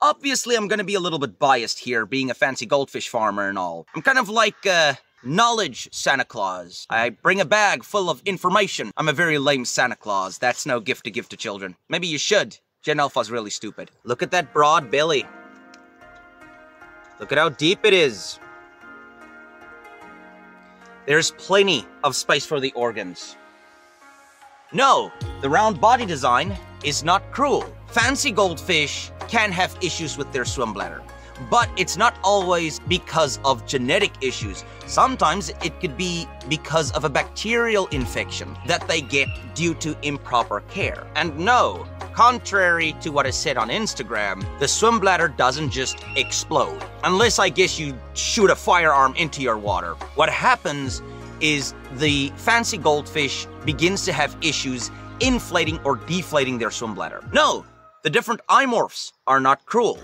Obviously, I'm gonna be a little bit biased here, being a fancy goldfish farmer and all. I'm kind of like, knowledge Santa Claus. I bring a bag full of information. I'm a very lame Santa Claus. That's no gift to give to children. Maybe you should. Gen Alpha's really stupid. Look at that broad belly. Look at how deep it is. There's plenty of space for the organs. No, the round body design is not cruel. Fancy goldfish can have issues with their swim bladder, but it's not always because of genetic issues. Sometimes it could be because of a bacterial infection that they get due to improper care. And no, contrary to what is said on Instagram, the swim bladder doesn't just explode. Unless I guess you shoot a firearm into your water. What happens is the fancy goldfish begins to have issues inflating or deflating their swim bladder. No, the different imorphs are not cruel.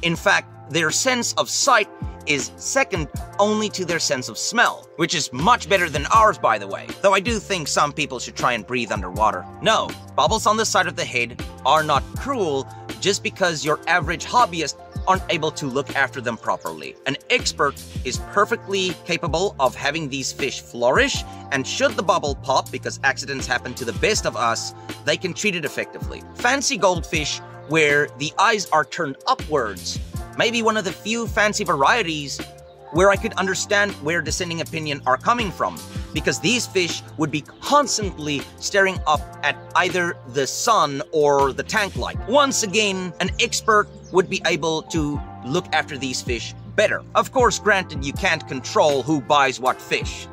In fact, their sense of sight is second only to their sense of smell, which is much better than ours, by the way. Though I do think some people should try and breathe underwater. No, bubbles on the side of the head are not cruel just because your average hobbyist aren't able to look after them properly. An expert is perfectly capable of having these fish flourish, and should the bubble pop, because accidents happen to the best of us, they can treat it effectively. Fancy goldfish, where the eyes are turned upwards, may be one of the few fancy varieties where I could understand where dissenting opinion are coming from, because these fish would be constantly staring up at either the sun or the tank light. Once again, an expert would be able to look after these fish better. Of course, granted, you can't control who buys what fish,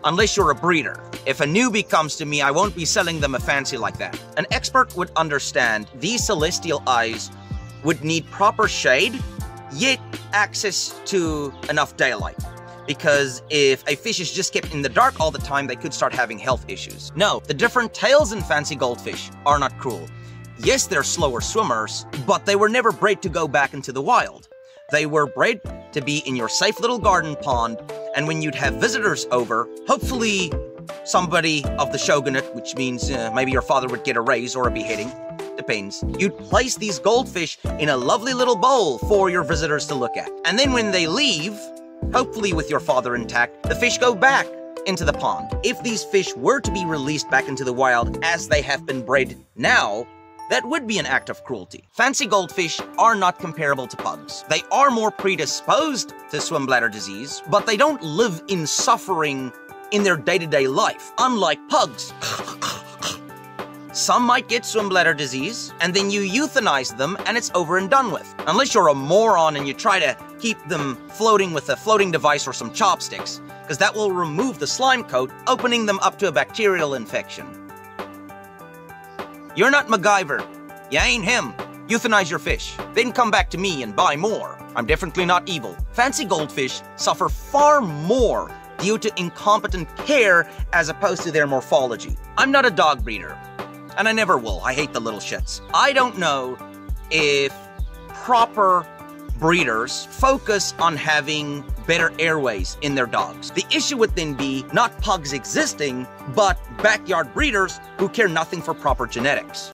unless you're a breeder. If a newbie comes to me, I won't be selling them a fancy like that. An expert would understand these celestial eyes would need proper shade, yet access to enough daylight. Because if a fish is just kept in the dark all the time, they could start having health issues. No, the different tails in fancy goldfish are not cruel. Yes, they're slower swimmers, but they were never bred to go back into the wild. They were bred to be in your safe little garden pond, and when you'd have visitors over, hopefully somebody of the shogunate, which means maybe your father would get a raise or a beheading, depends. You'd place these goldfish in a lovely little bowl for your visitors to look at. And then when they leave, hopefully with your father intact, the fish go back into the pond. If these fish were to be released back into the wild as they have been bred now, that would be an act of cruelty. Fancy goldfish are not comparable to pugs. They are more predisposed to swim bladder disease, but they don't live in suffering in their day-to-day life, unlike pugs. Some might get swim bladder disease, and then you euthanize them and it's over and done with. Unless you're a moron and you try to keep them floating with a floating device or some chopsticks, because that will remove the slime coat, opening them up to a bacterial infection. You're not MacGyver. You ain't him. Euthanize your fish, then come back to me and buy more. I'm definitely not evil. Fancy goldfish suffer far more due to incompetent care as opposed to their morphology. I'm not a dog breeder, and I never will. I hate the little shits. I don't know if proper breeders focus on having better airways in their dogs. The issue would then be not pugs existing, but backyard breeders who care nothing for proper genetics.